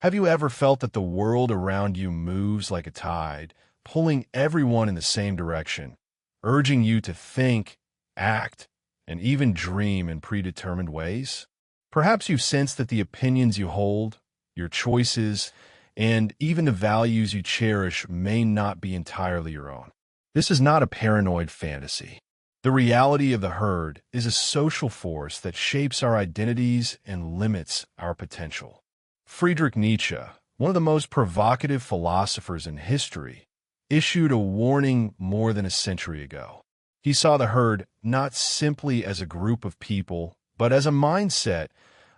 Have you ever felt that the world around you moves like a tide, pulling everyone in the same direction, urging you to think, act, and even dream in predetermined ways? Perhaps you've sensed that the opinions you hold, your choices, and even the values you cherish may not be entirely your own. This is not a paranoid fantasy. The reality of the herd is a social force that shapes our identities and limits our potential. Friedrich Nietzsche, one of the most provocative philosophers in history, issued a warning more than a century ago. He saw the herd not simply as a group of people, but as a mindset,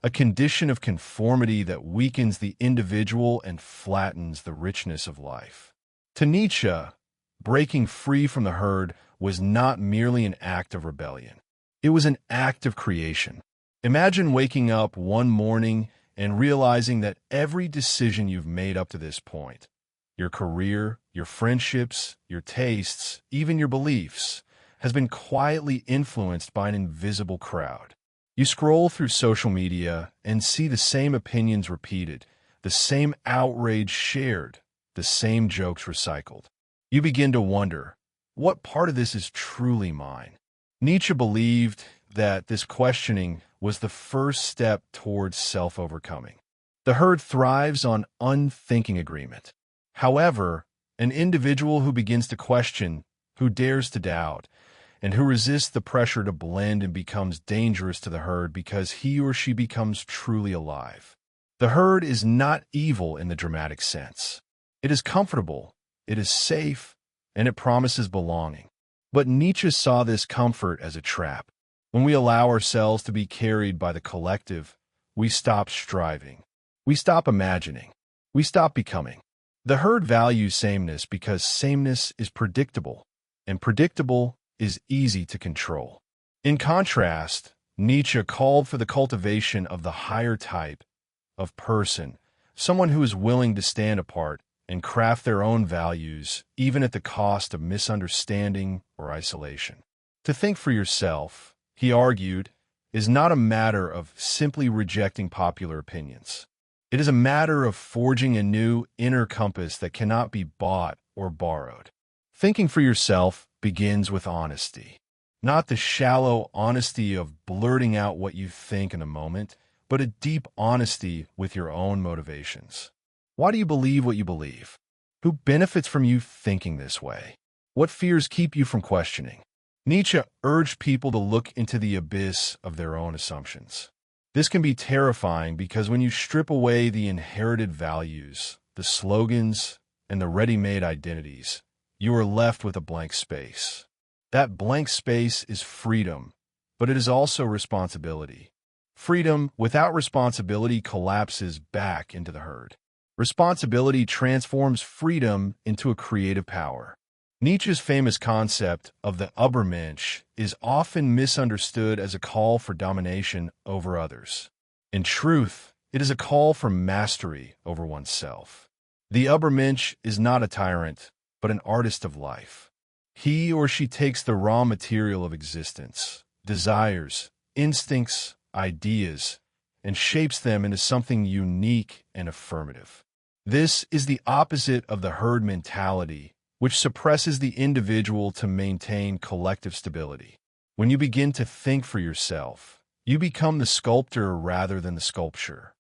a condition of conformity that weakens the individual and flattens the richness of life. To Nietzsche, breaking free from the herd was not merely an act of rebellion. It was an act of creation. Imagine waking up one morning and realizing that every decision you've made up to this point, your career, your friendships, your tastes, even your beliefs, has been quietly influenced by an invisible crowd. You scroll through social media and see the same opinions repeated, the same outrage shared, the same jokes recycled. You begin to wonder, what part of this is truly mine? Nietzsche believed that this questioning was the first step towards self-overcoming. The herd thrives on unthinking agreement. However, an individual who begins to question, who dares to doubt, and who resists the pressure to blend and becomes dangerous to the herd because he or she becomes truly alive. The herd is not evil in the dramatic sense. It is comfortable, it is safe, and it promises belonging. But Nietzsche saw this comfort as a trap. When we allow ourselves to be carried by the collective, we stop striving. We stop imagining. We stop becoming. The herd values sameness because sameness is predictable, and predictable is easy to control. In contrast, Nietzsche called for the cultivation of the higher type of person, someone who is willing to stand apart and craft their own values, even at the cost of misunderstanding or isolation. To think for yourself, he argued, is not a matter of simply rejecting popular opinions. It is a matter of forging a new inner compass that cannot be bought or borrowed. Thinking for yourself begins with honesty. Not the shallow honesty of blurting out what you think in a moment, but a deep honesty with your own motivations. Why do you believe what you believe? Who benefits from you thinking this way? What fears keep you from questioning? Nietzsche urged people to look into the abyss of their own assumptions. This can be terrifying because when you strip away the inherited values, the slogans, and the ready-made identities, you are left with a blank space. That blank space is freedom, but it is also responsibility. Freedom without responsibility collapses back into the herd. Responsibility transforms freedom into a creative power. Nietzsche's famous concept of the Ubermensch is often misunderstood as a call for domination over others. In truth, it is a call for mastery over oneself. The Ubermensch is not a tyrant, but an artist of life. He or she takes the raw material of existence, desires, instincts, ideas, and shapes them into something unique and affirmative. This is the opposite of the herd mentality, which suppresses the individual to maintain collective stability. When you begin to think for yourself, you become the sculptor rather than the sculpture.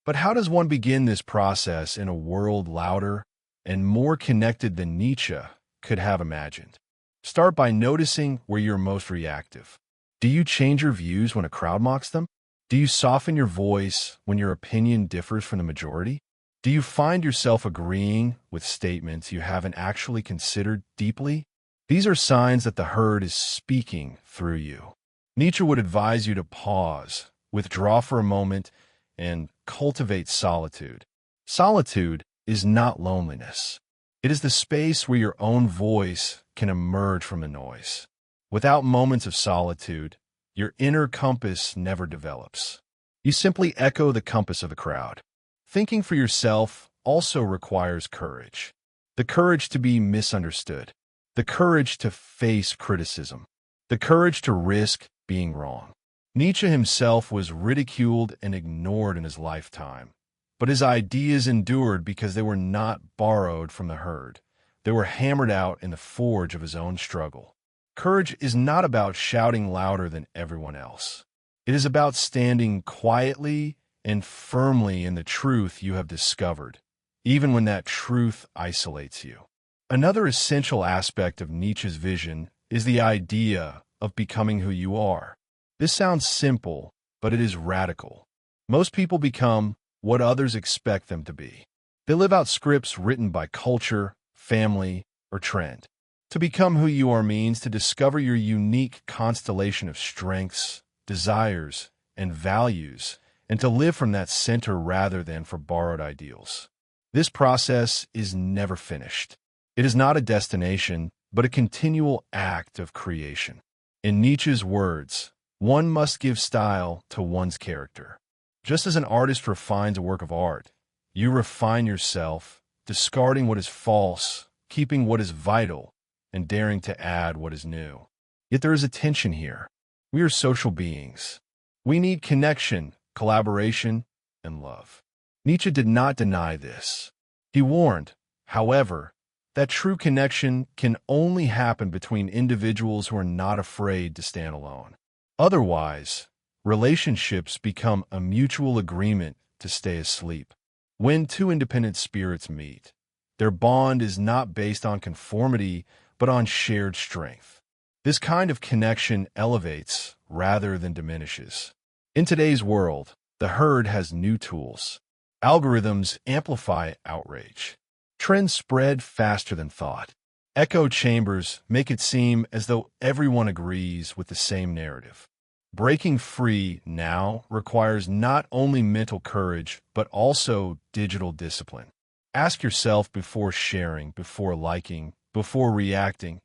But how does one begin this process in a world louder and more connected than Nietzsche could have imagined? Start by noticing where you're most reactive. Do you change your views when a crowd mocks them? Do you soften your voice when your opinion differs from the majority? Do you find yourself agreeing with statements you haven't actually considered deeply? These are signs that the herd is speaking through you. Nietzsche would advise you to pause, withdraw for a moment, and cultivate solitude. Solitude is not loneliness. It is the space where your own voice can emerge from the noise. Without moments of solitude, your inner compass never develops. You simply echo the compass of the crowd. Thinking for yourself also requires courage. The courage to be misunderstood. The courage to face criticism. The courage to risk being wrong. Nietzsche himself was ridiculed and ignored in his lifetime, But his ideas endured because they were not borrowed from the herd. They were hammered out in the forge of his own struggle. Courage is not about shouting louder than everyone else. It is about standing quietly and firmly in the truth you have discovered, even when that truth isolates you. Another essential aspect of Nietzsche's vision is the idea of becoming who you are. This sounds simple, but it is radical. Most people become what others expect them to be. They live out scripts written by culture, family, or trend. To become who you are means to discover your unique constellation of strengths, desires, and values, and to live from that center rather than for borrowed ideals. This process is never finished. It is not a destination, but a continual act of creation. In Nietzsche's words, one must give style to one's character. Just as an artist refines a work of art, you refine yourself, discarding what is false, keeping what is vital, and daring to add what is new. Yet there is a tension here. We are social beings. We need connection, collaboration, and love. Nietzsche did not deny this. He warned, however, that true connection can only happen between individuals who are not afraid to stand alone. Otherwise, relationships become a mutual agreement to stay asleep. When two independent spirits meet, their bond is not based on conformity, but on shared strength. This kind of connection elevates rather than diminishes. In today's world, the herd has new tools. Algorithms amplify outrage. Trends spread faster than thought. Echo chambers make it seem as though everyone agrees with the same narrative. Breaking free now requires not only mental courage, but also digital discipline. Ask yourself before sharing, before liking, before reacting,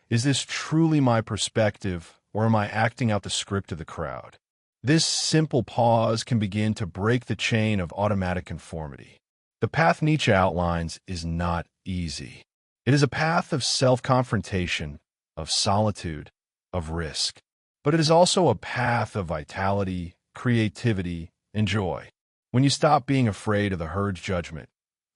is this truly my perspective, or am I acting out the script of the crowd? This simple pause can begin to break the chain of automatic conformity. The path Nietzsche outlines is not easy. It is a path of self-confrontation, of solitude, of risk. But it is also a path of vitality, creativity, and joy. When you stop being afraid of the herd's judgment,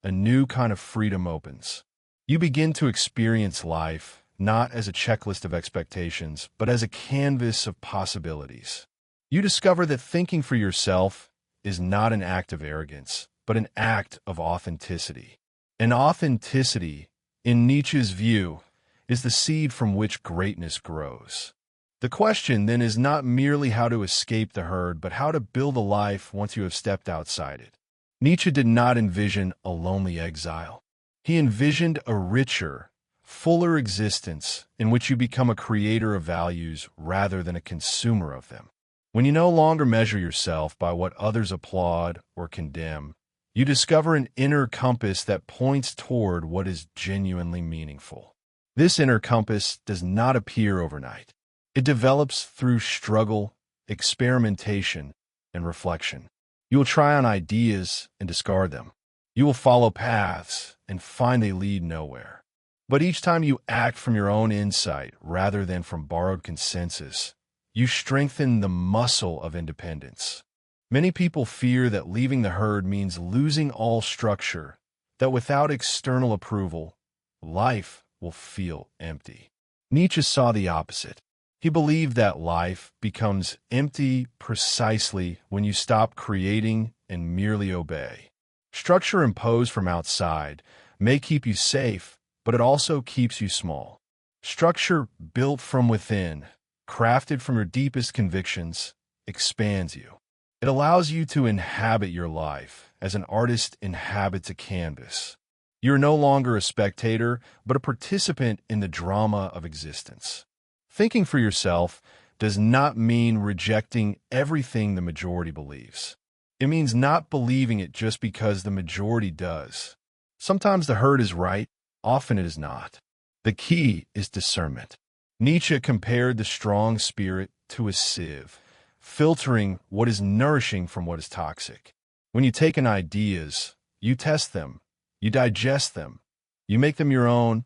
a new kind of freedom opens. You begin to experience life not as a checklist of expectations, but as a canvas of possibilities. You discover that thinking for yourself is not an act of arrogance, but an act of authenticity. And authenticity, in Nietzsche's view, is the seed from which greatness grows. The question, then, is not merely how to escape the herd, but how to build a life once you have stepped outside it. Nietzsche did not envision a lonely exile. He envisioned a richer, fuller existence in which you become a creator of values rather than a consumer of them. When you no longer measure yourself by what others applaud or condemn, you discover an inner compass that points toward what is genuinely meaningful. This inner compass does not appear overnight. It develops through struggle, experimentation, and reflection. You will try on ideas and discard them. You will follow paths and find they lead nowhere. But each time you act from your own insight rather than from borrowed consensus, you strengthen the muscle of independence. Many people fear that leaving the herd means losing all structure, that without external approval, life will feel empty. Nietzsche saw the opposite. He believed that life becomes empty precisely when you stop creating and merely obey. Structure imposed from outside may keep you safe, but it also keeps you small. Structure built from within, crafted from your deepest convictions, expands you. It allows you to inhabit your life as an artist inhabits a canvas. You're no longer a spectator, but a participant in the drama of existence. Thinking for yourself does not mean rejecting everything the majority believes. It means not believing it just because the majority does. Sometimes the herd is right, often it is not. The key is discernment. Nietzsche compared the strong spirit to a sieve, filtering what is nourishing from what is toxic. When you take in ideas, you test them, you digest them, you make them your own,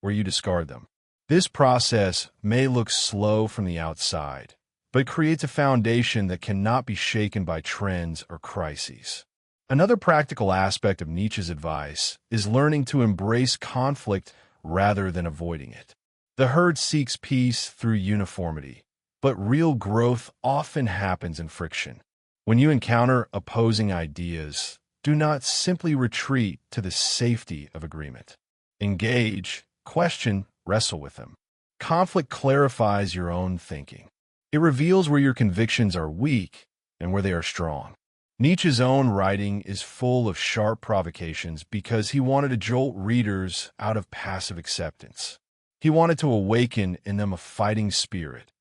or you discard them. This process may look slow from the outside, but it creates a foundation that cannot be shaken by trends or crises. Another practical aspect of Nietzsche's advice is learning to embrace conflict rather than avoiding it. The herd seeks peace through uniformity, but real growth often happens in friction. When you encounter opposing ideas, do not simply retreat to the safety of agreement. Engage, question, wrestle with them. Conflict clarifies your own thinking. It reveals where your convictions are weak and where they are strong. Nietzsche's own writing is full of sharp provocations because he wanted to jolt readers out of passive acceptance. He wanted to awaken in them a fighting spirit,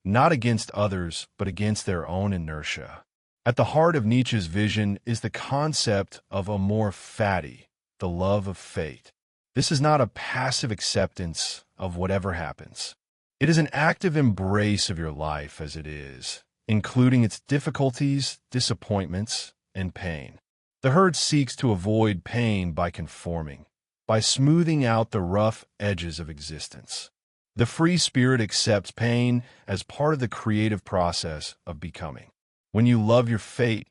not against others, but against their own inertia. At the heart of Nietzsche's vision is the concept of amor fati, the love of fate. This is not a passive acceptance of whatever happens. It is an active embrace of your life as it is, including its difficulties, disappointments, and pain. The herd seeks to avoid pain by conforming, by smoothing out the rough edges of existence. The free spirit accepts pain as part of the creative process of becoming. When you love your fate,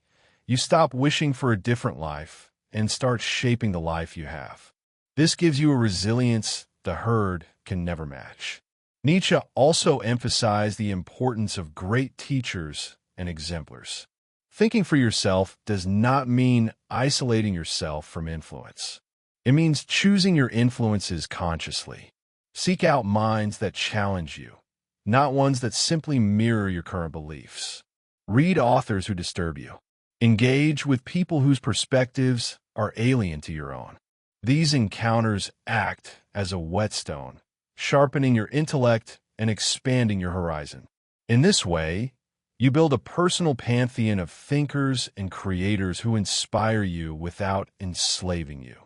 you stop wishing for a different life and start shaping the life you have. This gives you a resilience the herd can never match. Nietzsche also emphasized the importance of great teachers and exemplars. Thinking for yourself does not mean isolating yourself from influence. It means choosing your influences consciously. Seek out minds that challenge you, not ones that simply mirror your current beliefs. Read authors who disturb you. Engage with people whose perspectives are alien to your own. These encounters act as a whetstone, sharpening your intellect and expanding your horizon. In this way, you build a personal pantheon of thinkers and creators who inspire you without enslaving you.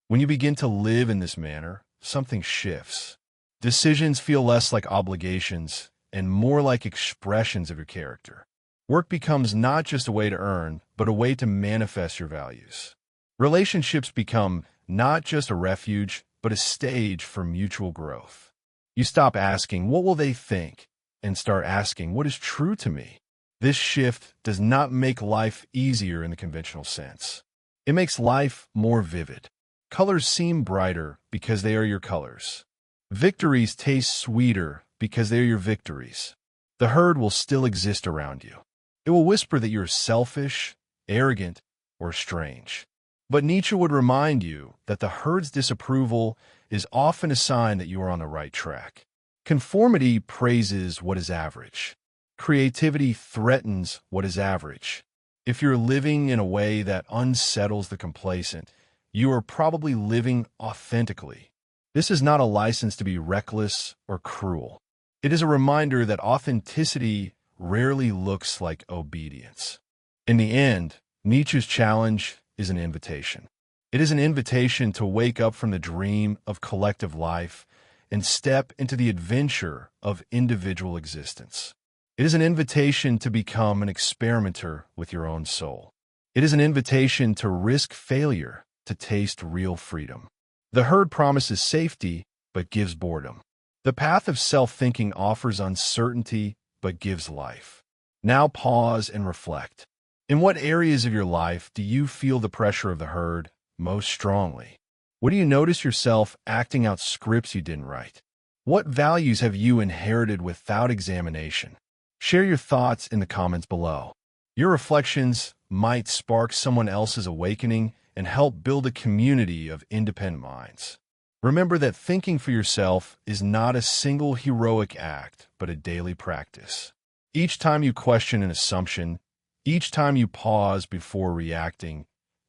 When you begin to live in this manner, something shifts. Decisions feel less like obligations and more like expressions of your character. Work becomes not just a way to earn, but a way to manifest your values. Relationships become not just a refuge, but a stage for mutual growth. You stop asking, "What will they think?" and start asking, "What is true to me?" This shift does not make life easier in the conventional sense. It makes life more vivid. Colors seem brighter because they are your colors. Victories taste sweeter because they are your victories. The herd will still exist around you. It will whisper that you're selfish, arrogant, or strange. But Nietzsche would remind you that the herd's disapproval is often a sign that you are on the right track. Conformity praises what is average. Creativity threatens what is average. If you're living in a way that unsettles the complacent, you are probably living authentically. This is not a license to be reckless or cruel. It is a reminder that authenticity rarely looks like obedience. In the end, Nietzsche's challenge is an invitation. It is an invitation to wake up from the dream of collective life and step into the adventure of individual existence. It is an invitation to become an experimenter with your own soul. It is an invitation to risk failure, to taste real freedom. The herd promises safety, but gives boredom. The path of self-thinking offers uncertainty, but gives life. Now pause and reflect. In what areas of your life do you feel the pressure of the herd most strongly? What do you notice yourself acting out scripts you didn't write? What values have you inherited without examination? Share your thoughts in the comments below. Your reflections might spark someone else's awakening and help build a community of independent minds. Remember that thinking for yourself is not a single heroic act, but a daily practice. Each time you question an assumption, each time you pause before reacting,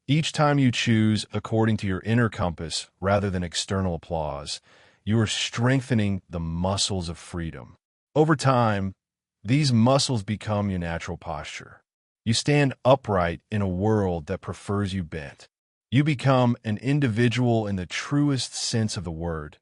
each time you choose according to your inner compass rather than external applause, you are strengthening the muscles of freedom. Over time, these muscles become your natural posture. You stand upright in a world that prefers you bent. You become an individual in the truest sense of the word,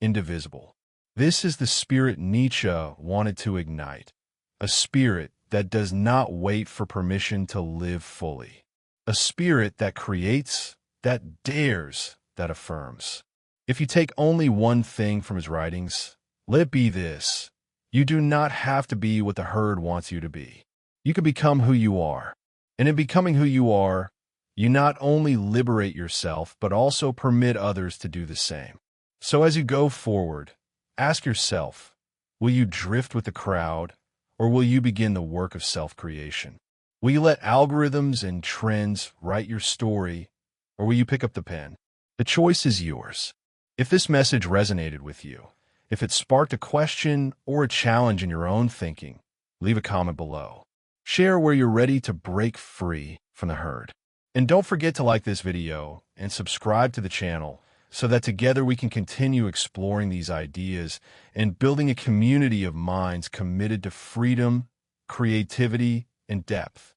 indivisible. This is the spirit Nietzsche wanted to ignite, a spirit that does not wait for permission to live fully, a spirit that creates, that dares, that affirms. If you take only one thing from his writings, let it be this: you do not have to be what the herd wants you to be. You can become who you are, and in becoming who you are, You not only liberate yourself, but also permit others to do the same. So as you go forward, ask yourself, will you drift with the crowd, or will you begin the work of self-creation? Will you let algorithms and trends write your story, or will you pick up the pen? The choice is yours. If this message resonated with you, if it sparked a question or a challenge in your own thinking, leave a comment below. Share where you're ready to break free from the herd. And don't forget to like this video and subscribe to the channel so that together we can continue exploring these ideas and building a community of minds committed to freedom, creativity, and depth.